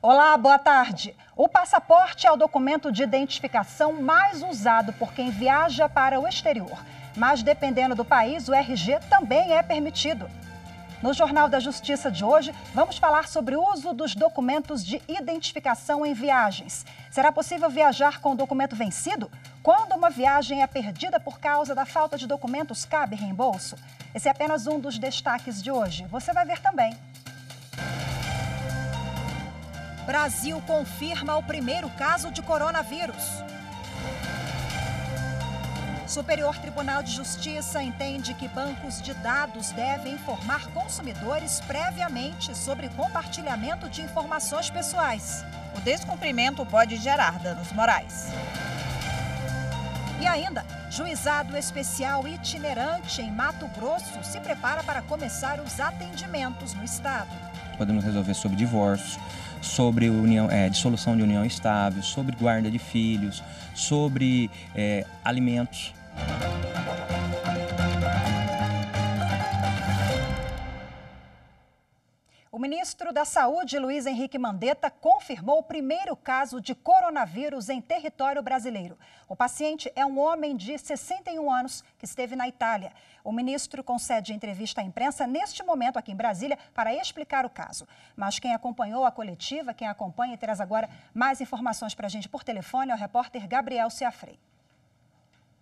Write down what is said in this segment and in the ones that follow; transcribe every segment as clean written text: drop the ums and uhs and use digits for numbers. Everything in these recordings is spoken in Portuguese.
Olá, boa tarde. O passaporte é o documento de identificação mais usado por quem viaja para o exterior. Mas dependendo do país, o RG também é permitido. No Jornal da Justiça de hoje, vamos falar sobre o uso dos documentos de identificação em viagens. Será possível viajar com o documento vencido? Quando uma viagem é perdida por causa da falta de documentos, cabe reembolso? Esse é apenas um dos destaques de hoje. Você vai ver também. Brasil confirma o primeiro caso de coronavírus. Superior Tribunal de Justiça entende que bancos de dados devem informar consumidores previamente sobre compartilhamento de informações pessoais. O descumprimento pode gerar danos morais. E ainda, juizado especial itinerante em Mato Grosso se prepara para começar os atendimentos no estado. Podemos resolver sobre divórcio, sobre dissolução de união estável, sobre guarda de filhos, sobre alimentos. O ministro da Saúde, Luiz Henrique Mandetta, confirmou o primeiro caso de coronavírus em território brasileiro. O paciente é um homem de 61 anos que esteve na Itália. O ministro concede entrevista à imprensa neste momento aqui em Brasília para explicar o caso. Mas quem acompanhou a coletiva, quem acompanha e traz agora mais informações para a gente por telefone é o repórter Gabriel Ciafrei.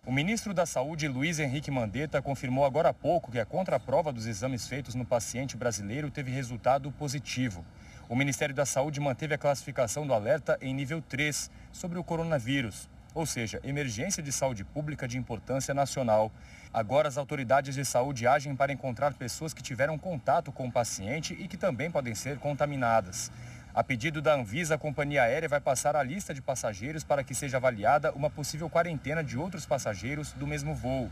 O ministro da Saúde, Luiz Henrique Mandetta, confirmou agora há pouco que a contraprova dos exames feitos no paciente brasileiro teve resultado positivo. O Ministério da Saúde manteve a classificação do alerta em nível 3 sobre o coronavírus, ou seja, emergência de saúde pública de importância nacional. Agora as autoridades de saúde agem para encontrar pessoas que tiveram contato com o paciente e que também podem ser contaminadas. A pedido da Anvisa, a companhia aérea vai passar a lista de passageiros para que seja avaliada uma possível quarentena de outros passageiros do mesmo voo.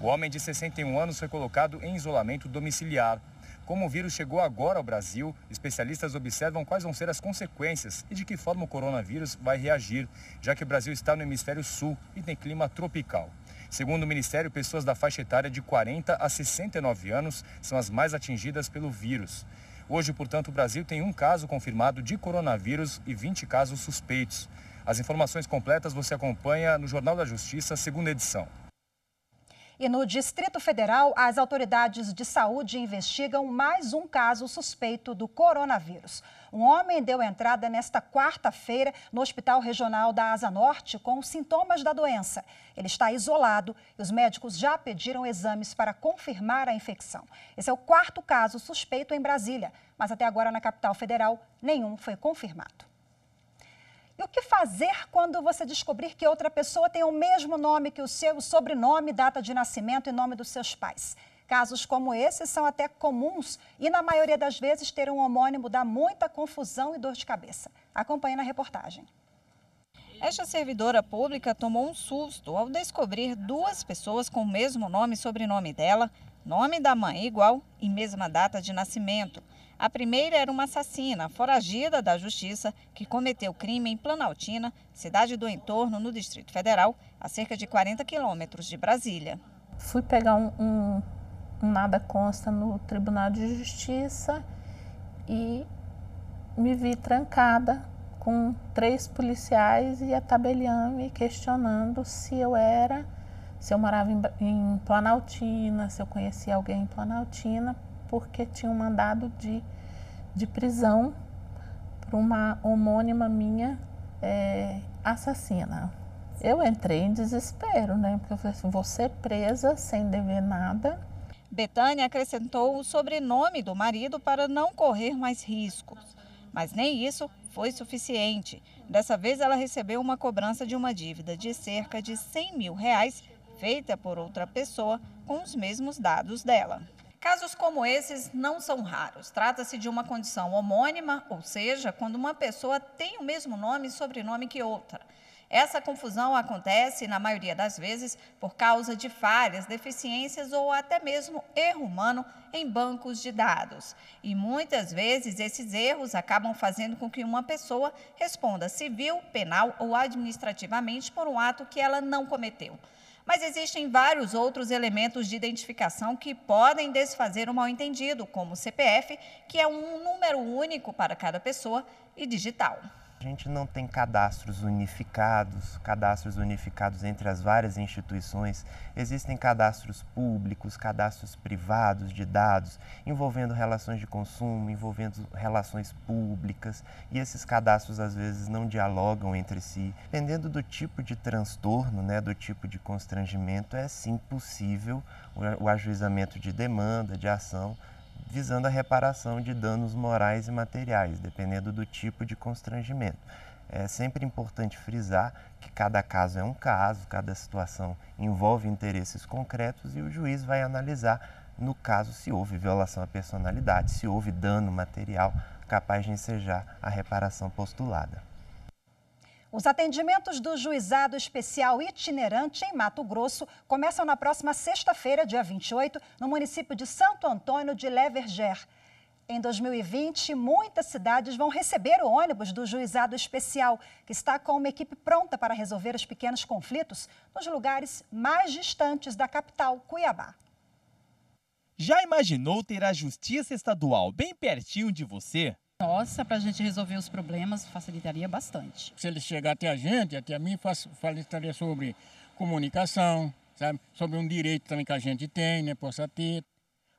O homem de 61 anos foi colocado em isolamento domiciliar. Como o vírus chegou agora ao Brasil, especialistas observam quais vão ser as consequências e de que forma o coronavírus vai reagir, já que o Brasil está no hemisfério sul e tem clima tropical. Segundo o Ministério, pessoas da faixa etária de 40 a 69 anos são as mais atingidas pelo vírus. Hoje, portanto, o Brasil tem um caso confirmado de coronavírus e 20 casos suspeitos. As informações completas você acompanha no Jornal da Justiça, segunda edição. E no Distrito Federal, as autoridades de saúde investigam mais um caso suspeito do coronavírus. Um homem deu entrada nesta quarta-feira no Hospital Regional da Asa Norte com sintomas da doença. Ele está isolado e os médicos já pediram exames para confirmar a infecção. Esse é o quarto caso suspeito em Brasília, mas até agora na capital federal nenhum foi confirmado. E o que fazer quando você descobrir que outra pessoa tem o mesmo nome que o seu, sobrenome, data de nascimento e nome dos seus pais? Casos como esse são até comuns e, na maioria das vezes, ter um homônimo dá muita confusão e dor de cabeça. Acompanhe na reportagem. Esta servidora pública tomou um susto ao descobrir duas pessoas com o mesmo nome e sobrenome dela, nome da mãe igual e mesma data de nascimento. A primeira era uma assassina, foragida da Justiça, que cometeu crime em Planaltina, cidade do entorno, no Distrito Federal, a cerca de 40 quilômetros de Brasília. Fui pegar um nada consta no Tribunal de Justiça e me vi trancada com 3 policiais e a tabeliã me questionando se eu morava em Planaltina, se eu conhecia alguém em Planaltina, porque tinha um mandado de prisão para uma homônima minha assassina. Eu entrei em desespero, né? Porque eu falei assim, vou ser presa sem dever nada. Betânia acrescentou o sobrenome do marido para não correr mais riscos. Mas nem isso foi suficiente. Dessa vez ela recebeu uma cobrança de uma dívida de cerca de R$100 mil, feita por outra pessoa com os mesmos dados dela. Casos como esses não são raros. Trata-se de uma condição homônima, ou seja, quando uma pessoa tem o mesmo nome e sobrenome que outra. Essa confusão acontece, na maioria das vezes, por causa de falhas, deficiências ou até mesmo erro humano em bancos de dados. E muitas vezes esses erros acabam fazendo com que uma pessoa responda civil, penal ou administrativamente por um ato que ela não cometeu. Mas existem vários outros elementos de identificação que podem desfazer o mal-entendido, como o CPF, que é um número único para cada pessoa e digital. A gente não tem cadastros unificados entre as várias instituições. Existem cadastros públicos, cadastros privados de dados, envolvendo relações de consumo, envolvendo relações públicas, e esses cadastros às vezes não dialogam entre si. Dependendo do tipo de transtorno, do tipo de constrangimento, é sim possível o ajuizamento de demanda, de ação, visando a reparação de danos morais e materiais, dependendo do tipo de constrangimento. É sempre importante frisar que cada caso é um caso, cada situação envolve interesses concretos e o juiz vai analisar, no caso, se houve violação à personalidade, se houve dano material capaz de ensejar a reparação postulada. Os atendimentos do Juizado Especial Itinerante em Mato Grosso começam na próxima sexta-feira, dia 28, no município de Santo Antônio de Leverger. Em 2020, muitas cidades vão receber o ônibus do Juizado Especial, que está com uma equipe pronta para resolver os pequenos conflitos nos lugares mais distantes da capital, Cuiabá. Já imaginou ter a Justiça Estadual bem pertinho de você? Nossa, para a gente resolver os problemas, facilitaria bastante. Se ele chegar até a gente, até a mim, facilitaria sobre comunicação, sabe? Sobre um direito também que a gente tem, possa ter.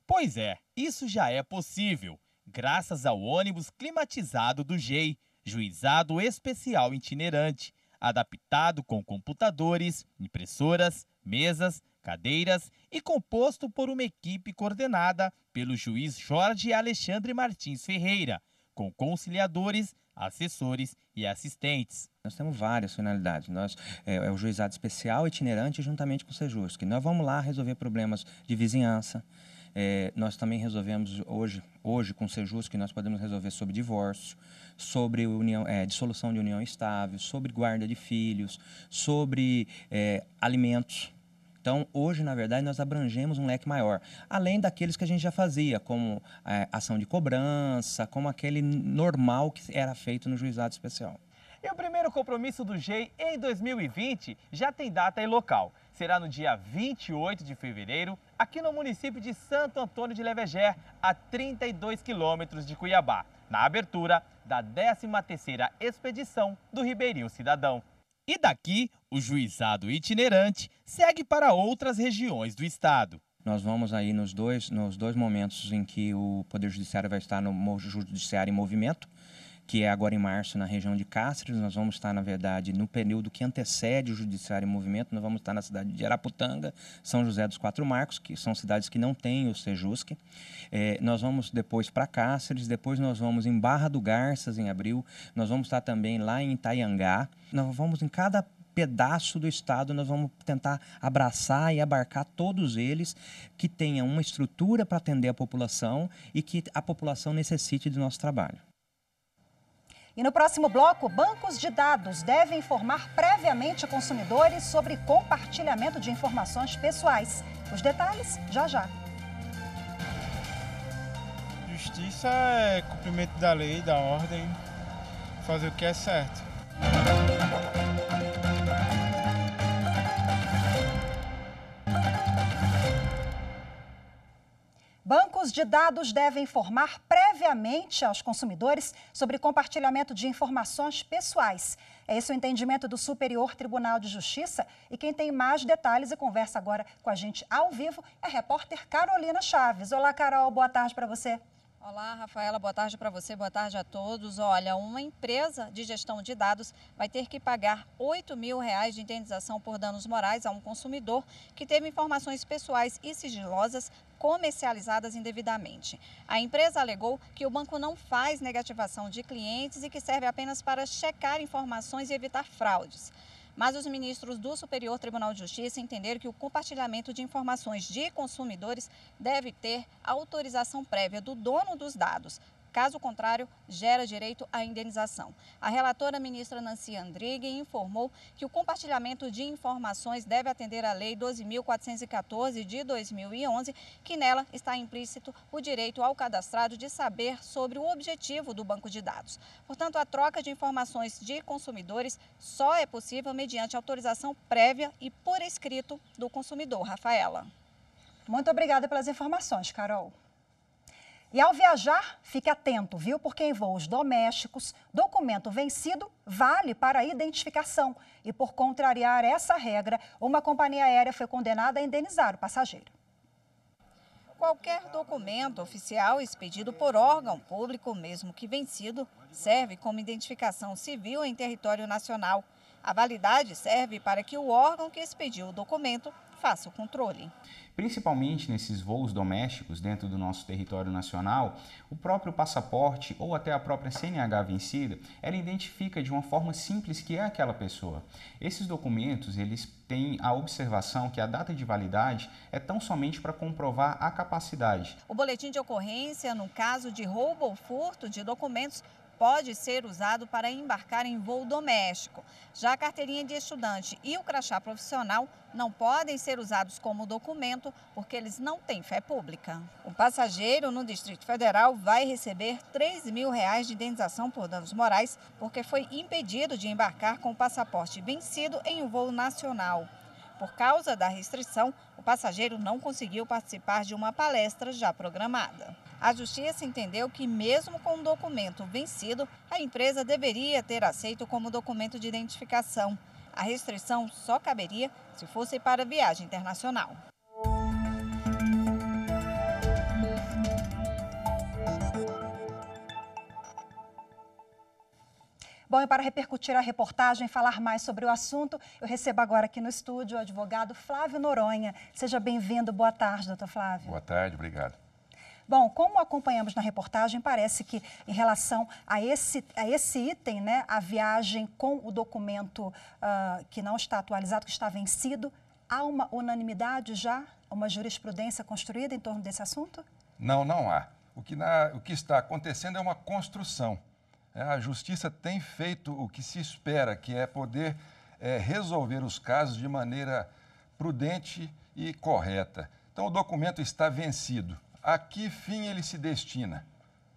Pois é, isso já é possível, graças ao ônibus climatizado do JEI, Juizado Especial Itinerante, adaptado com computadores, impressoras, mesas, cadeiras e composto por uma equipe coordenada pelo juiz Jorge Alexandre Martins Ferreira, com conciliadores, assessores e assistentes. Nós temos várias finalidades. É o Juizado Especial Itinerante juntamente com o Sejusc. Nós vamos lá resolver problemas de vizinhança. Nós também resolvemos hoje com o Sejusc, nós podemos resolver sobre divórcio, sobre dissolução de união estável, sobre guarda de filhos, sobre alimentos. Então, hoje, na verdade, nós abrangemos um leque maior, além daqueles que a gente já fazia, como ação de cobrança, como aquele normal que era feito no Juizado Especial. E o primeiro compromisso do JEI em 2020 já tem data e local. Será no dia 28 de fevereiro, aqui no município de Santo Antônio de Leverger, a 32 quilômetros de Cuiabá, na abertura da 13ª expedição do Ribeirinho Cidadão. E daqui, o Juizado Itinerante segue para outras regiões do estado. Nós vamos aí nos dois momentos em que o Poder Judiciário vai estar no Judiciário em Movimento, que é agora em março na região de Cáceres. Nós vamos estar, na verdade, no período que antecede o Judiciário em Movimento, nós vamos estar na cidade de Araputanga, São José dos Quatro Marcos, que são cidades que não têm o Sejusc. Nós vamos depois para Cáceres, depois nós vamos em Barra do Garças, em abril, nós vamos estar também lá em Itaiangá. Nós vamos em cada pedaço do estado, nós vamos tentar abraçar e abarcar todos eles, que tenham uma estrutura para atender a população e que a população necessite do nosso trabalho. E no próximo bloco, bancos de dados devem informar previamente consumidores sobre compartilhamento de informações pessoais. Os detalhes, já já. Justiça é cumprimento da lei, da ordem, fazer o que é certo. Bancos de dados devem informar previamente aos consumidores sobre compartilhamento de informações pessoais. É esse o entendimento do Superior Tribunal de Justiça. E quem tem mais detalhes e conversa agora com a gente ao vivo é a repórter Carolina Chaves. Olá, Carol, boa tarde para você. Olá, Rafaela, boa tarde para você, boa tarde a todos. Olha, uma empresa de gestão de dados vai ter que pagar R$ 8.000 de indenização por danos morais a um consumidor que teve informações pessoais e sigilosas comercializadas indevidamente. A empresa alegou que o banco não faz negativação de clientes e que serve apenas para checar informações e evitar fraudes. Mas os ministros do Superior Tribunal de Justiça entenderam que o compartilhamento de informações de consumidores deve ter autorização prévia do dono dos dados. Caso contrário, gera direito à indenização. A relatora ministra Nancy Andrighi informou que o compartilhamento de informações deve atender à Lei 12.414 de 2011, que nela está implícito o direito ao cadastrado de saber sobre o objetivo do banco de dados. Portanto, a troca de informações de consumidores só é possível mediante autorização prévia e por escrito do consumidor. Rafaela. Muito obrigada pelas informações, Carol. E ao viajar, fique atento, viu? Porque em voos domésticos, documento vencido vale para a identificação. E por contrariar essa regra, uma companhia aérea foi condenada a indenizar o passageiro. Qualquer documento oficial expedido por órgão público, mesmo que vencido, serve como identificação civil em território nacional. A validade serve para que o órgão que expediu o documento faça o controle. Principalmente nesses voos domésticos dentro do nosso território nacional, o próprio passaporte ou até a própria CNH vencida, ela identifica de uma forma simples que é aquela pessoa. Esses documentos, eles têm a observação que a data de validade é tão somente para comprovar a capacidade. O boletim de ocorrência, no caso de roubo ou furto de documentos, pode ser usado para embarcar em voo doméstico. Já a carteirinha de estudante e o crachá profissional não podem ser usados como documento porque eles não têm fé pública. O passageiro no Distrito Federal vai receber R$ 3.000 de indenização por danos morais porque foi impedido de embarcar com o passaporte vencido em um voo nacional. Por causa da restrição, o passageiro não conseguiu participar de uma palestra já programada. A Justiça entendeu que, mesmo com o documento vencido, a empresa deveria ter aceito como documento de identificação. A restrição só caberia se fosse para viagem internacional. Bom, e para repercutir a reportagem e falar mais sobre o assunto, eu recebo agora aqui no estúdio o advogado Flávio Noronha. Seja bem-vindo. Boa tarde, doutor Flávio. Boa tarde, obrigado. Bom, como acompanhamos na reportagem, parece que em relação a esse item, né, a viagem com o documento que não está atualizado, que está vencido, há uma unanimidade já, uma jurisprudência construída em torno desse assunto? Não, não há. O que está acontecendo é uma construção. A Justiça tem feito o que se espera, que é poder resolver os casos de maneira prudente e correta. Então, o documento está vencido. A que fim ele se destina?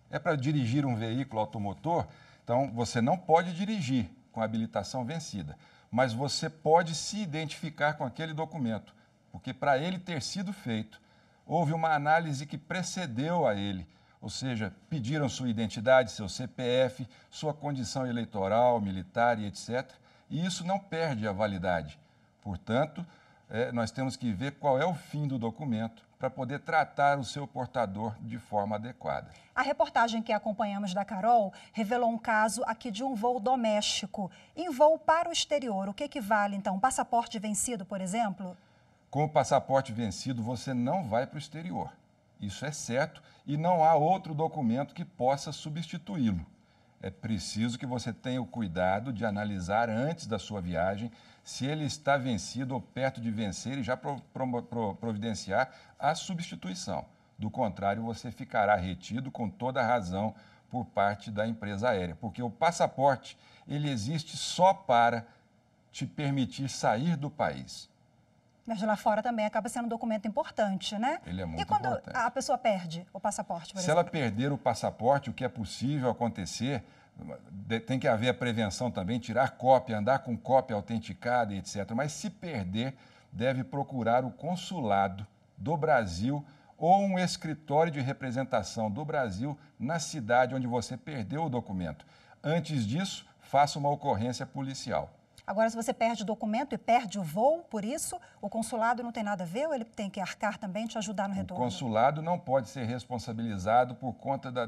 É para dirigir um veículo automotor? Então, você não pode dirigir com a habilitação vencida, mas você pode se identificar com aquele documento, porque para ele ter sido feito, houve uma análise que precedeu a ele, ou seja, pediram sua identidade, seu CPF, sua condição eleitoral, militar e etc. E isso não perde a validade. Portanto, nós temos que ver qual é o fim do documento para poder tratar o seu portador de forma adequada. A reportagem que acompanhamos da Carol revelou um caso aqui de um voo doméstico. Em voo para o exterior, o que equivale, então? Um passaporte vencido, por exemplo? Com o passaporte vencido, você não vai para o exterior. Isso é certo e não há outro documento que possa substituí-lo. É preciso que você tenha o cuidado de analisar antes da sua viagem se ele está vencido ou perto de vencer e já providenciar a substituição. Do contrário, você ficará retido com toda a razão por parte da empresa aérea, porque o passaporte ele existe só para te permitir sair do país. Mas lá fora também acaba sendo um documento importante, né? Ele é muito importante. E quando importante. a pessoa perde o passaporte, por Se exemplo? ela perder o passaporte, o que é possível acontecer, tem que haver a prevenção também, tirar cópia, andar com cópia autenticada e etc. Mas se perder, deve procurar o consulado do Brasil ou um escritório de representação do Brasil na cidade onde você perdeu o documento. Antes disso, faça uma ocorrência policial. Agora, se você perde o documento e perde o voo, por isso, o consulado não tem nada a ver ou ele tem que arcar também, te ajudar no retorno? O consulado não pode ser responsabilizado por conta da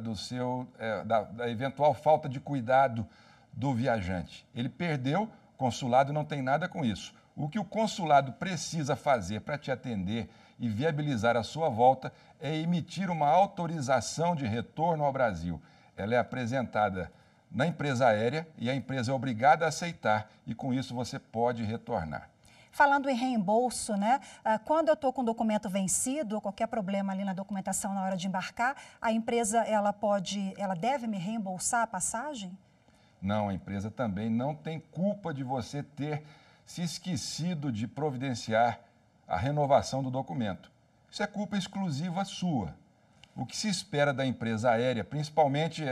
eventual falta de cuidado do viajante. Ele perdeu, o consulado não tem nada com isso. O que o consulado precisa fazer para te atender e viabilizar a sua volta é emitir uma autorização de retorno ao Brasil. Ela é apresentada na empresa aérea e a empresa é obrigada a aceitar e com isso você pode retornar. Falando em reembolso, né? Quando eu estou com o documento vencido ou qualquer problema ali na documentação na hora de embarcar, a empresa ela deve me reembolsar a passagem? Não, a empresa também não tem culpa de você ter se esquecido de providenciar a renovação do documento. Isso é culpa exclusiva sua. O que se espera da empresa aérea, principalmente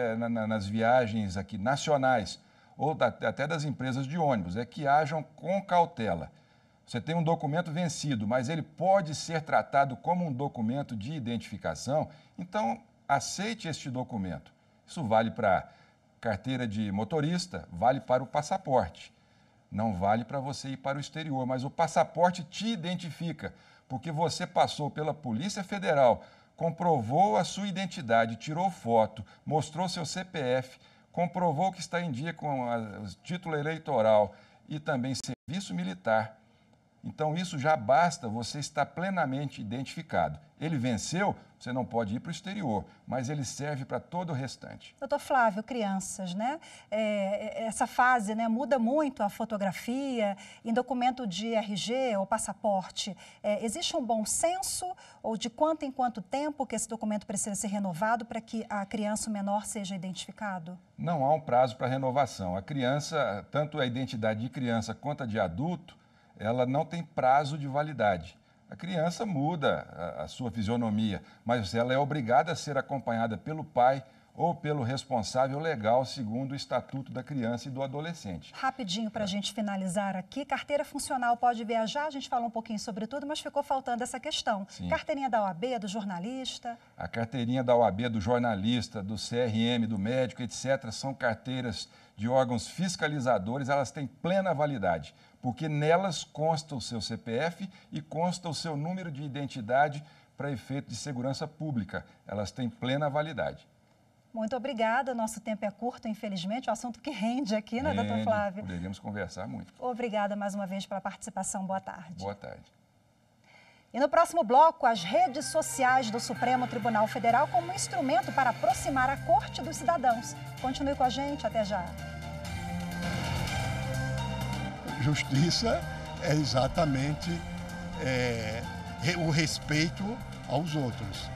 nas viagens aqui nacionais, ou até das empresas de ônibus, é que hajam com cautela. Você tem um documento vencido, mas ele pode ser tratado como um documento de identificação, então aceite este documento. Isso vale para carteira de motorista, vale para o passaporte. Não vale para você ir para o exterior, mas o passaporte te identifica, porque você passou pela Polícia Federal, comprovou a sua identidade, tirou foto, mostrou seu CPF, comprovou que está em dia com o título eleitoral e também serviço militar. Então, isso já basta, você está plenamente identificado. Ele venceu, você não pode ir para o exterior, mas ele serve para todo o restante. Doutor Flávio, crianças, né? Essa fase, né, muda muito a fotografia, em documento de RG ou passaporte. Existe um bom senso ou de quanto em quanto tempo que esse documento precisa ser renovado para que a criança, o menor, seja identificado? Não há um prazo para renovação. A criança, tanto a identidade de criança quanto a de adulto, ela não tem prazo de validade. A criança muda a sua fisionomia, mas ela é obrigada a ser acompanhada pelo pai ou pelo responsável legal, segundo o Estatuto da Criança e do Adolescente. Rapidinho para a gente finalizar aqui, carteira funcional pode viajar? A gente falou um pouquinho sobre tudo, mas ficou faltando essa questão. Sim. Carteirinha da OAB, do jornalista? A carteirinha da OAB, do jornalista, do CRM, do médico, etc., são carteiras de órgãos fiscalizadores, elas têm plena validade, porque nelas consta o seu CPF e consta o seu número de identidade para efeito de segurança pública. Elas têm plena validade. Muito obrigada. Nosso tempo é curto, infelizmente. O assunto que rende aqui, né, doutor Flávio? Poderíamos conversar muito. Obrigada mais uma vez pela participação. Boa tarde. Boa tarde. E no próximo bloco, as redes sociais do Supremo Tribunal Federal como instrumento para aproximar a Corte dos cidadãos. Continue com a gente. Até já. Justiça é exatamente o respeito aos outros.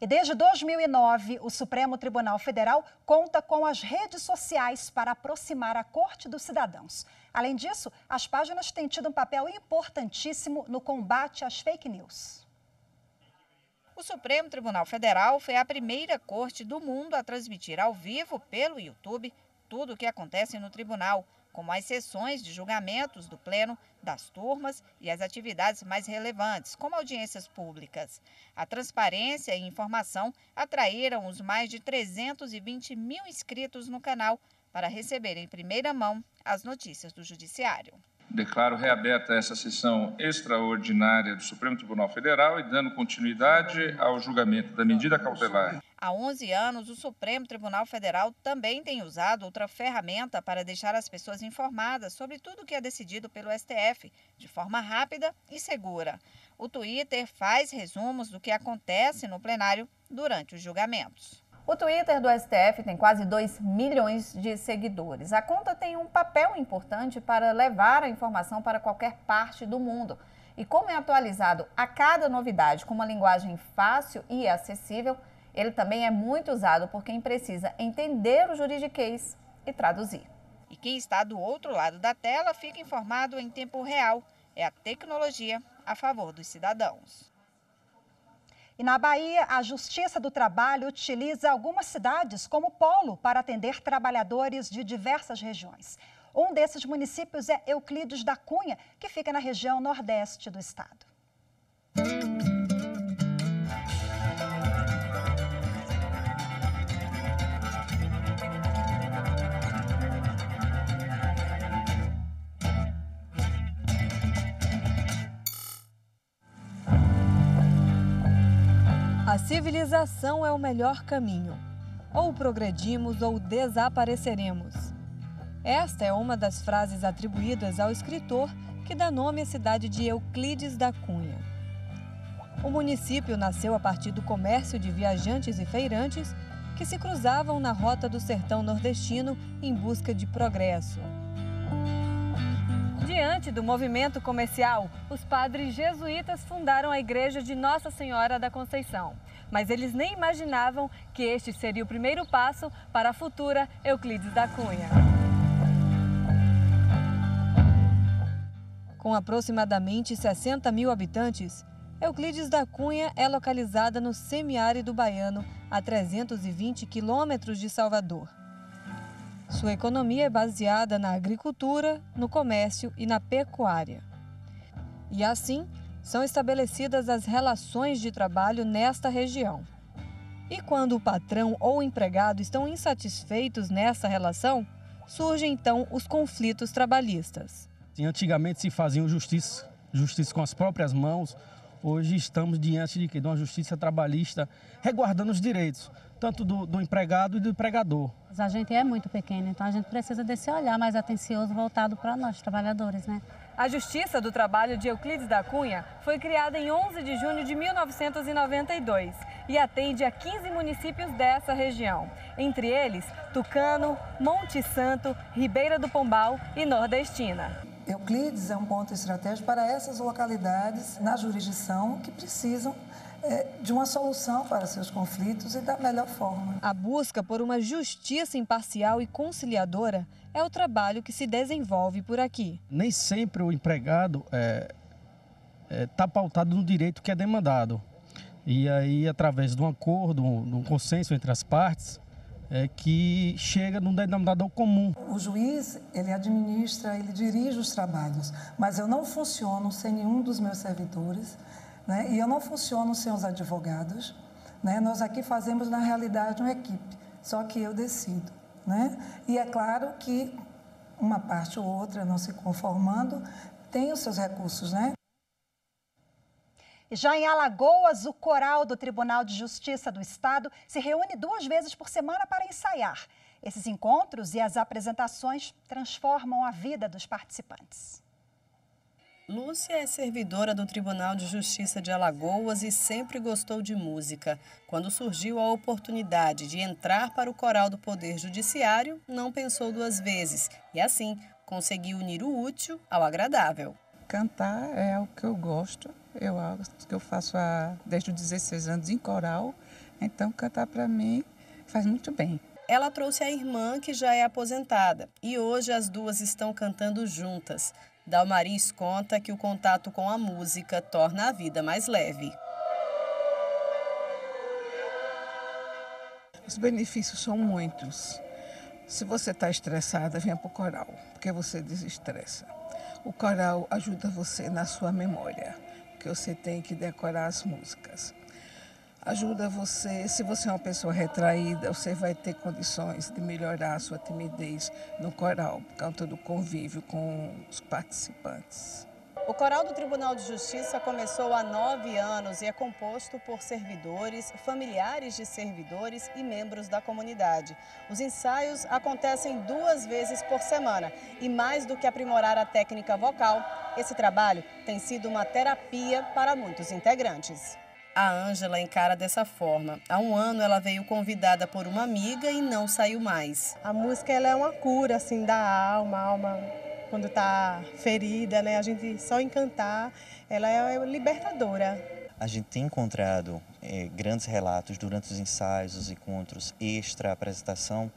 E desde 2009, o Supremo Tribunal Federal conta com as redes sociais para aproximar a Corte dos cidadãos. Além disso, as páginas têm tido um papel importantíssimo no combate às fake news. O Supremo Tribunal Federal foi a primeira corte do mundo a transmitir ao vivo pelo YouTube tudo o que acontece no tribunal, como as sessões de julgamentos do Pleno, das turmas e as atividades mais relevantes, como audiências públicas. A transparência e informação atraíram os mais de 320 mil inscritos no canal para receber em primeira mão as notícias do Judiciário. Declaro reaberta essa sessão extraordinária do Supremo Tribunal Federal e dando continuidade ao julgamento da medida cautelar. Há 11 anos, o Supremo Tribunal Federal também tem usado outra ferramenta para deixar as pessoas informadas sobre tudo o que é decidido pelo STF, de forma rápida e segura. O Twitter faz resumos do que acontece no plenário durante os julgamentos. O Twitter do STF tem quase 2 milhões de seguidores. A conta tem um papel importante para levar a informação para qualquer parte do mundo. E como é atualizado a cada novidade com uma linguagem fácil e acessível, ele também é muito usado por quem precisa entender o juridiquês e traduzir. E quem está do outro lado da tela fica informado em tempo real. É a tecnologia a favor dos cidadãos. E na Bahia, a Justiça do Trabalho utiliza algumas cidades como polo para atender trabalhadores de diversas regiões. Um desses municípios é Euclides da Cunha, que fica na região nordeste do estado. A civilização é o melhor caminho. Ou progredimos ou desapareceremos. Esta é uma das frases atribuídas ao escritor que dá nome à cidade de Euclides da Cunha. O município nasceu a partir do comércio de viajantes e feirantes que se cruzavam na rota do sertão nordestino em busca de progresso. Diante do movimento comercial, os padres jesuítas fundaram a Igreja de Nossa Senhora da Conceição. Mas eles nem imaginavam que este seria o primeiro passo para a futura Euclides da Cunha. Com aproximadamente 60 mil habitantes, Euclides da Cunha é localizada no semiárido baiano, a 320 quilômetros de Salvador. Sua economia é baseada na agricultura, no comércio e na pecuária. E assim, são estabelecidas as relações de trabalho nesta região. E quando o patrão ou o empregado estão insatisfeitos nessa relação, surgem então os conflitos trabalhistas. Antigamente se faziam justiça com as próprias mãos. Hoje estamos diante de uma justiça trabalhista resguardando os direitos, tanto do empregado e do empregador. A gente é muito pequeno, então a gente precisa desse olhar mais atencioso voltado para nós, trabalhadores, né? A Justiça do Trabalho de Euclides da Cunha foi criada em 11 de junho de 1992 e atende a 15 municípios dessa região, entre eles Tucano, Monte Santo, Ribeira do Pombal e Nordestina. Euclides é um ponto estratégico para essas localidades na jurisdição que precisam de uma solução para seus conflitos e da melhor forma. A busca por uma justiça imparcial e conciliadora é o trabalho que se desenvolve por aqui. Nem sempre o empregado está pautado no direito que é demandado. E aí, através de um acordo, de um consenso entre as partes, que chega num denominador comum. O juiz, ele administra, ele dirige os trabalhos, mas eu não funciono sem nenhum dos meus servidores, né? E eu não funciono sem os advogados, né? Nós aqui fazemos, na realidade, uma equipe, só que eu decido, né? E é claro que uma parte ou outra, não se conformando, tem os seus recursos, né? Já em Alagoas, o coral do Tribunal de Justiça do Estado se reúne 2 vezes por semana para ensaiar. Esses encontros e as apresentações transformam a vida dos participantes. Lúcia é servidora do Tribunal de Justiça de Alagoas e sempre gostou de música. Quando surgiu a oportunidade de entrar para o coral do Poder Judiciário, não pensou 2 vezes e, assim, conseguiu unir o útil ao agradável. Cantar é algo que eu gosto. Eu faço desde os 16 anos em coral, então cantar para mim faz muito bem. Ela trouxe a irmã, que já é aposentada, e hoje as duas estão cantando juntas. Dalmaris conta que o contato com a música torna a vida mais leve. Os benefícios são muitos. Se você está estressada, venha para o coral, porque você desestressa. O coral ajuda você na sua memória, porque você tem que decorar as músicas. Ajuda você, se você é uma pessoa retraída, você vai ter condições de melhorar a sua timidez no coral, por causa do convívio com os participantes. O coral do Tribunal de Justiça começou há 9 anos e é composto por servidores, familiares de servidores e membros da comunidade. Os ensaios acontecem 2 vezes por semana e, mais do que aprimorar a técnica vocal, esse trabalho tem sido uma terapia para muitos integrantes. A Ângela encara dessa forma. Há 1 ano ela veio convidada por uma amiga e não saiu mais. A música ela é uma cura assim, da alma quando está ferida, né? A gente só em cantar, ela é libertadora. A gente tem encontrado grandes relatos durante os ensaios, os encontros extra apresentação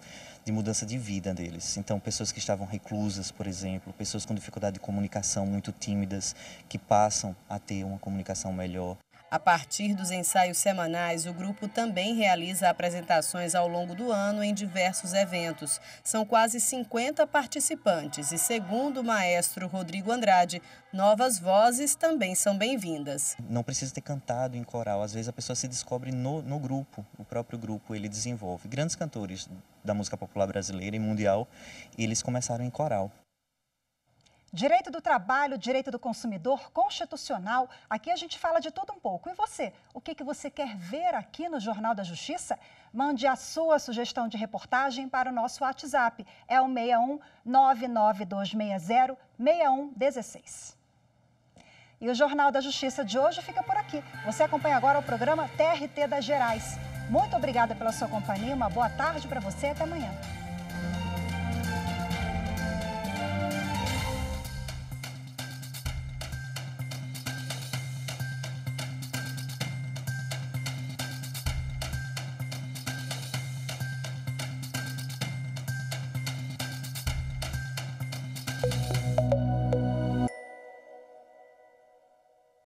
de mudança de vida deles. Então, pessoas que estavam reclusas, por exemplo, pessoas com dificuldade de comunicação, muito tímidas, que passam a ter uma comunicação melhor. A partir dos ensaios semanais, o grupo também realiza apresentações ao longo do ano em diversos eventos. São quase 50 participantes e, segundo o maestro Rodrigo Andrade, novas vozes também são bem-vindas. Não precisa ter cantado em coral, às vezes a pessoa se descobre no grupo, o próprio grupo ele desenvolve. Grandes cantores da música popular brasileira e mundial, eles começaram em coral. Direito do trabalho, direito do consumidor, constitucional, aqui a gente fala de tudo um pouco. E você? O que você quer ver aqui no Jornal da Justiça? Mande a sua sugestão de reportagem para o nosso WhatsApp. É o 61 99260 6116. E o Jornal da Justiça de hoje fica por aqui. Você acompanha agora o programa TRT das Gerais. Muito obrigada pela sua companhia, uma boa tarde para você e até amanhã.